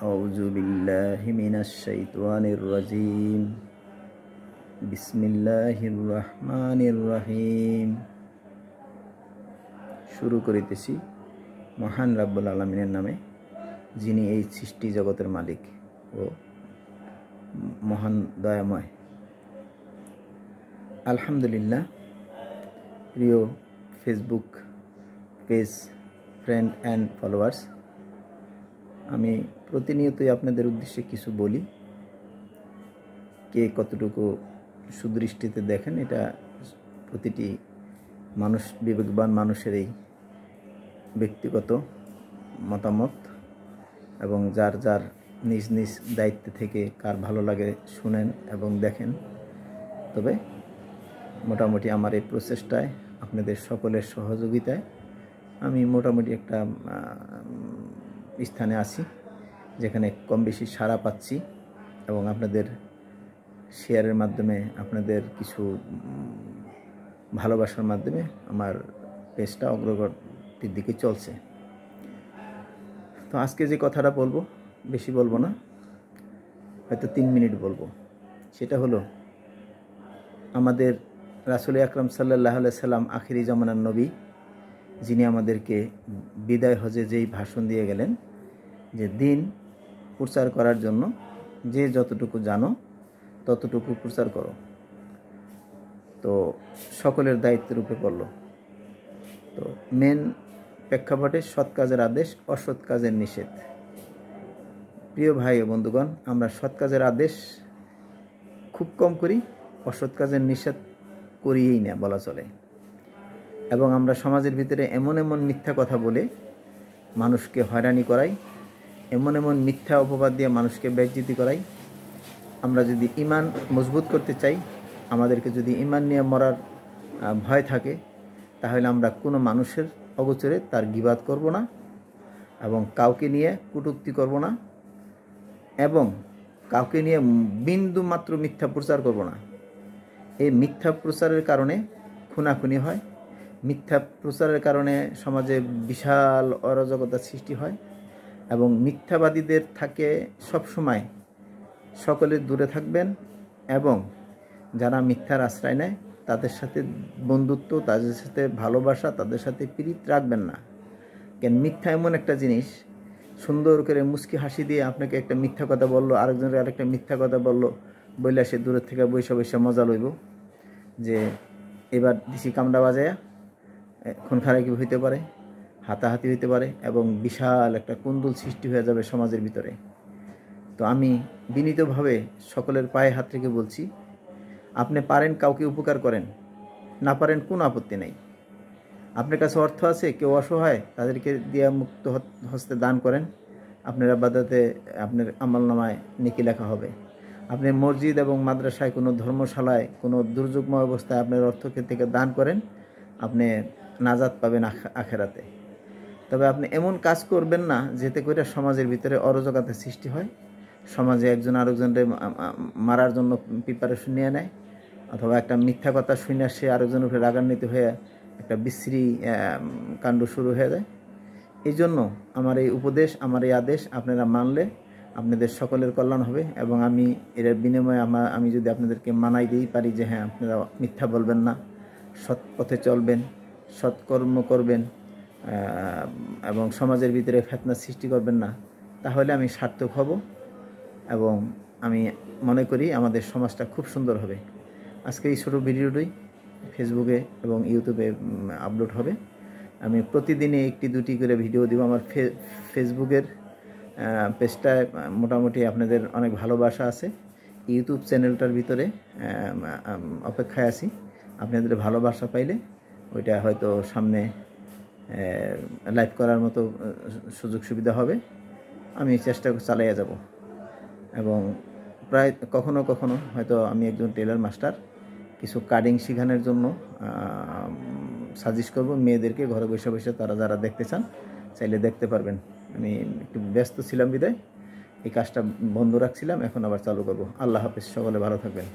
আউযু বিল্লাহি মিনাশ শাইতানির রাজিম। বিসমিল্লাহির রহমানির রহিম। শুরু করিতেছি মহান রাব্বুল আলামিনের নামে, যিনি এই সৃষ্টি জগতের মালিক ও মহান দয়াময়। আলহামদুলিল্লাহ। প্রিয় Facebook page friend and followers, আমি প্রতিনিয়তই আপনাদের উদ্দেশ্যে কিছু বলি। কে কতটুকু সুদৃষ্টিতে দেখেন এটা প্রতিটি মানুষ, বিবেকবান মানুষেরই ব্যক্তিগত মতামত, এবং যার যার নিজ নিজ দায়িত্ব থেকে কার ভালো লাগে শুনেন এবং দেখেন। তবে মোটামুটি আমার এই প্রচেষ্টায় আপনাদের সকলের সহযোগিতায় আমি মোটামুটি একটা স্থানে আছি যেখানে কম বেশি সাড়া পাচ্ছি, এবং আপনাদের শেয়ারের মাধ্যমে, আপনাদের কিছু ভালোবাসার মাধ্যমে আমার পেজটা অগ্রগতির দিকে চলছে। তো আজকে যে কথাটা বলবো, বেশি বলবো না, হয়তো 3 মিনিট বলবো। সেটা হলো আমাদের রাসূল আকরাম সাল্লাল্লাহু আলাইহি সাল্লাম, আখিরি জামানার নবী, যিনি আমাদেরকে বিদায় হজে যেই ভাষণ দিয়ে গেলেন যে দিন প্রচার করার জন্য যে যতটুকু জানো ততটুকু প্রচার করো। তো সকলের দায়িত্বের উপরে পড়ল। তো মেন প্রেক্ষাপটে সৎ কাজের আদেশ, অসৎ কাজের নিষেধ। প্রিয় ভাই ও বন্ধুগণ, আমরা সৎ কাজের আদেশ খুব কম করি, অসৎ কাজের নিষেধ করিই না বলা চলে। এবং আমরা সমাজের ভিতরে এমন এমন মিথ্যা কথা বলে মানুষকে হয়রানি করাই, এমন এমন মিথ্যা অপবাদ দিয়ে মানুষকে বেইজ্জতি করাই। আমরা যদি ঈমান মজবুত করতে চাই, আমাদেরকে যদি ঈমান নিয়ে মরার ভয় থাকে, তাহলে আমরা কোনো মানুষের অগোচরে তার গীবাত করব না, এবং কাউকে নিয়ে কটূক্তি করব না, এবং কাউকে নিয়ে বিন্দু মাত্র মিথ্যা প্রচার করব না। এই মিথ্যা প্রচারের কারণে খুনাখুনি হয়, মিথ্যা প্রচারের কারণে সমাজে বিশাল অরাজকতার সৃষ্টি হয়, এবং মিথ্যাবাদীদের থাকে সবসময় সকলে দূরে থাকবেন, এবং যারা মিথ্যার আশ্রয় নেয় তাদের সাথে বন্ধুত্ব, তাদের সাথে ভালোবাসা, তাদের সাথে প্রীত রাখবেন না। কেন, মিথ্যা এমন একটা জিনিস, সুন্দর করে মুচকি হাসি দিয়ে আপনাকে একটা মিথ্যা কথা বললো, আরেকজনের আরেকটা মিথ্যা কথা বললো, বইলে সে দূরের থেকে বৈশা বৈশা মজা লইব যে এবার দিছি কামড়া বাজায়া, খুন খারাপি হইতে পারে, হাতাহাতি হইতে পারে, এবং বিশাল একটা কুন্দল সৃষ্টি হয়ে যাবে সমাজের ভিতরে। তো আমি বিনীতভাবে সকলের পায়ে হাত রেখে বলছি, আপনি পারেন কাউকে উপকার করেন, না পারেন কোনো আপত্তি নেই। আপনার কাছে অর্থ আছে, কেউ অসহায়, তাদেরকে দিয়ে মুক্ত হস্তে দান করেন, আপনার আবাদতে আপনার আমলনামায় নেকি লেখা হবে। আপনি মসজিদ এবং মাদ্রাসায়, কোনো ধর্মশালায়, কোনো দুর্যোগময় অবস্থায় আপনার অর্থকে থেকে দান করেন, আপনি নাজাত পাবেন আখেরাতে। তবে আপনি এমন কাজ করবেন না যেতে করে সমাজের ভিতরে অরাজকতার সৃষ্টি হয়, সমাজে একজন আরেকজনের মারার জন্য প্রিপারেশন নিয়ে নেয়, অথবা একটা মিথ্যা কথা শুনে সে আরেকজনের উপরে রাগান্বিত হয়ে একটা বিশ্রী কাণ্ড শুরু হয়ে যায়। এই জন্য আমার এই উপদেশ, আমার এই আদেশ আপনারা মানলে আপনাদের সকলের কল্যাণ হবে। এবং আমি এর বিনিময়ে আমি যদি আপনাদেরকে মানাই দিই পারি যে হ্যাঁ, আপনারা মিথ্যা বলবেন না, সৎ পথে চলবেন, সৎকর্ম করবেন, এবং সমাজের ভিতরে ফিতনা সৃষ্টি করবেন না, তাহলে আমি সার্থক হব, এবং আমি মনে করি আমাদের সমাজটা খুব সুন্দর হবে। আজকে এই ছোটো ভিডিওটি ফেসবুকে এবং ইউটিউবে আপলোড হবে। আমি প্রতিদিনে 1-2টি করে ভিডিও দিব। আমার ফেসবুকের পেজটায় মোটামুটি আপনাদের অনেক ভালোবাসা আছে। ইউটিউব চ্যানেলটার ভিতরে অপেক্ষায় আছি। আপনাদের ভালোবাসা পাইলে ওইটা হয়তো সামনে লাইভ করার মতো সুযোগ সুবিধা হবে। আমি চেষ্টা চালিয়ে যাব, এবং প্রায় কখনো কখনো হয়তো আমি একজন টেলার মাস্টার, কিছু কাটিং শেখানোর জন্য সাজেস্ট করব মেয়েদেরকে, ঘরে বসে বসে তারা যারা দেখতে চান চাইলে দেখতে পারবেন। আমি একটু ব্যস্ত ছিলাম বিদায় এই কাজটা বন্ধ রাখছিলাম, এখন আবার চালু করব। আল্লাহ হাফেজ, সকলে ভালো থাকবেন।